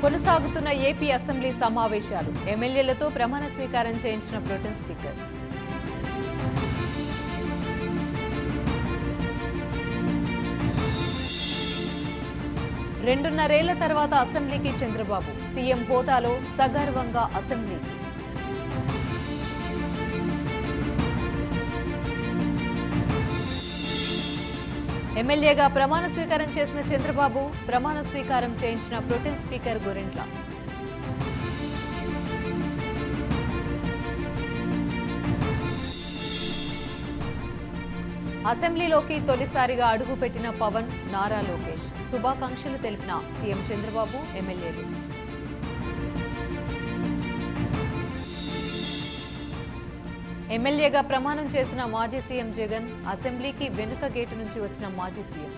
కొనసాగుతున్న AP assembly సమావేశాలు ఎమ్మెల్యేలతో ప్రమాణ స్వీకారం చేయించిన ప్రోటెం స్పీకర్. రెండున్నరేళ్ల తర్వాత అసెంబ్లీకి చంద్రబాబు సీఎం హోదాలో సగర్వంగా అసెంబ్లీకి. ఎమ్మెల్యేగా ప్రమాణ స్వీకారం చేసిన చంద్రబాబు ప్రమాణ స్వీకారం చేయించిన ప్రోటెం స్పీకర్ గోరెంట్ల. అసెంబ్లీలోకి తొలిసారిగా అడుగుపెట్టిన పవన్, నారా లోకేష్ శుభాకాంక్షలు తెలిపిన సీఎం చంద్రబాబు, ఎమ్మెల్యేలు. ఎమ్మెల్యేగా ప్రమాణం చేసిన మాజీ సీఎం జగన్, అసెంబ్లీకి వెనుక గేటు నుంచి వచ్చిన మాజీ సీఎం.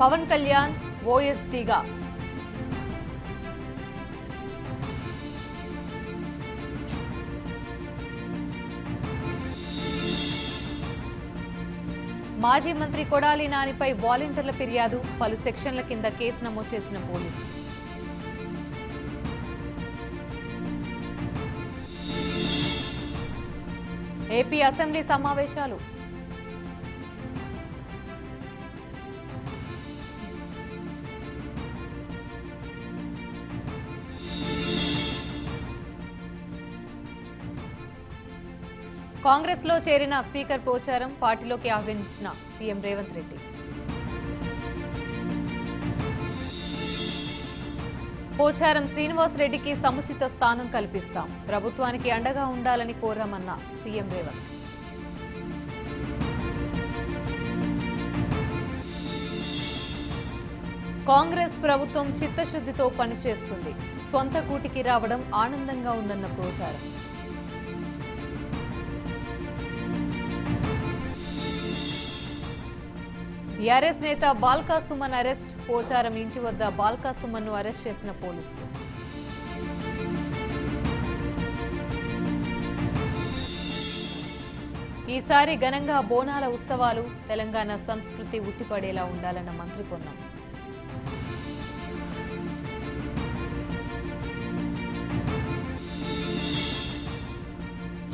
పవన్ కళ్యాణ్ ఓఎస్డీగా మాజీ మంత్రి కొడాలి నానిపై వాలంటీర్ల ఫిర్యాదు, పలు సెక్షన్ల కింద కేసు నమోదు చేసిన పోలీసులు. ఏపీ అసెంబ్లీ సమావేశాలు కాంగ్రెస్ లో చేరిన స్పీకర్ పోచారం, పార్టీలోకి ఆహ్వానించిన సీఎం రేవంత్ రెడ్డి. పోచారం శ్రీనివాస్ రెడ్డికి సముచిత స్థానం కల్పిస్తాం, ప్రభుత్వానికి అండగా ఉండాలని కోరామన్న సీఎం రేవంత్. కాంగ్రెస్ ప్రభుత్వం చిత్తశుద్ధితో పనిచేస్తుంది, స్వంత కూటికి రావడం ఆనందంగా ఉందన్న పోచారం. బీఆర్ఎస్ నేత బాల్కా సుమన్ అరెస్ట్, పోచారం ఇంటి వద్ద బాల్కా సుమన్ ను అరెస్ట్ చేసిన పోలీసులు. ఈసారి ఘనంగా బోనాల ఉత్సవాలు, తెలంగాణ సంస్కృతి ఉట్టిపడేలా ఉండాలన్న మంత్రి పొన్నం.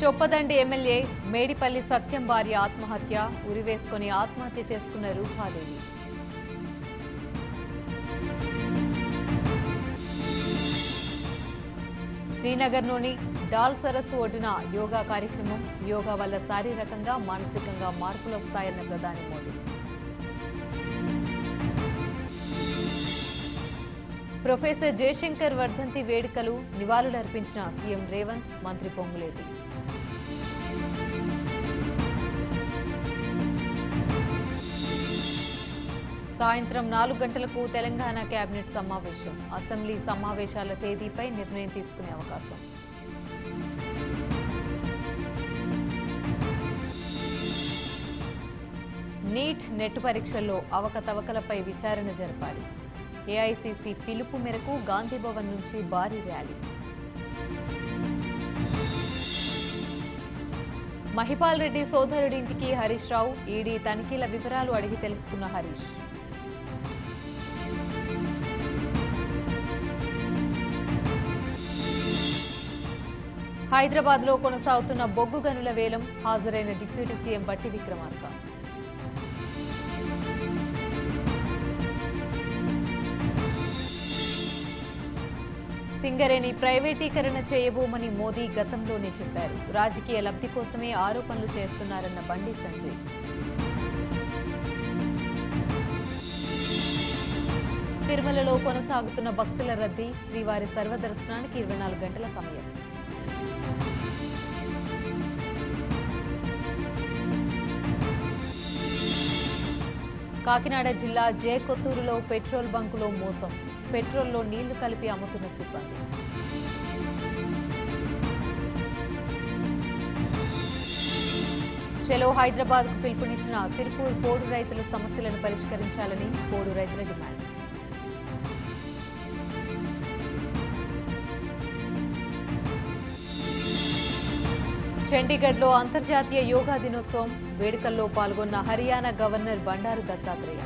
చొప్పదండి ఎమ్మెల్యే మేడిపల్లి సత్యం భార్య ఆత్మహత్య, ఉరివేసుకుని ఆత్మహత్య చేసుకున్న రూపాదేవి. శ్రీనగర్లోని డాల్ సరస్సు ఒడ్డున యోగా కార్యక్రమం, యోగా వల్ల శారీరకంగా మానసికంగా మార్పులు వస్తాయన్న ప్రధాని మోదీ. ప్రొఫెసర్ జయశంకర్ వర్ధంతి వేడుకలు, నివాళులర్పించిన సీఎం రేవంత్, మంత్రి పొంగులేటి. సాయంత్రం 4 గంటలకు తెలంగాణ కేబినెట్ సమావేశం, అసెంబ్లీ సమావేశాల తేదీపై నిర్ణయం తీసుకునే అవకాశం. నీట్, నెట్ పరీక్షల్లో అవకతవకలపై విచారణ జరపాలి. ఏఐసీసీ పిలుపు మేరకు గాంధీభవన్ నుంచి భారీ ర్యాలీ. మహిపాల్ రెడ్డి సోదరుడింటికి హరీష్ రావు, ఈడీ తనిఖీల వివరాలు అడిగి తెలుసుకున్న హరీష్. హైదరాబాద్లో కొనసాగుతున్న బొగ్గు గనుల వేలం, హాజరైన డిప్యూటీ సీఎం బట్టి విక్రమార్క. సింగరేణి ప్రైవేటీకరణ చేయబోమని మోదీ గతంలోనే చెప్పారు, రాజకీయ లబ్ధి కోసమే ఆరోపణలు చేస్తున్నారన్న బండి సంజయ్. తిరుమలలో కొనసాగుతున్న భక్తుల రద్దీ, శ్రీవారి సర్వదర్శనానికి 24 గంటల సమయం. కాకినాడ జిల్లా జేకొత్తూరులో పెట్రోల్ బంకులో మోసం, పెట్రోల్లో నీళ్లు కలిపి అమ్ముతున్న సిబ్బంది. చలో హైదరాబాద్కు పిలుపునిచ్చిన సిరిపూర్ పోడు రైతుల సమస్యలను పరిష్కరించాలని పోడు రైతుల డిమాండ్. చండీగఢ్లో అంతర్జాతీయ యోగా దినోత్సవం వేడుకల్లో పాల్గొన్న హర్యానా గవర్నర్ బండారు దత్తాత్రేయ.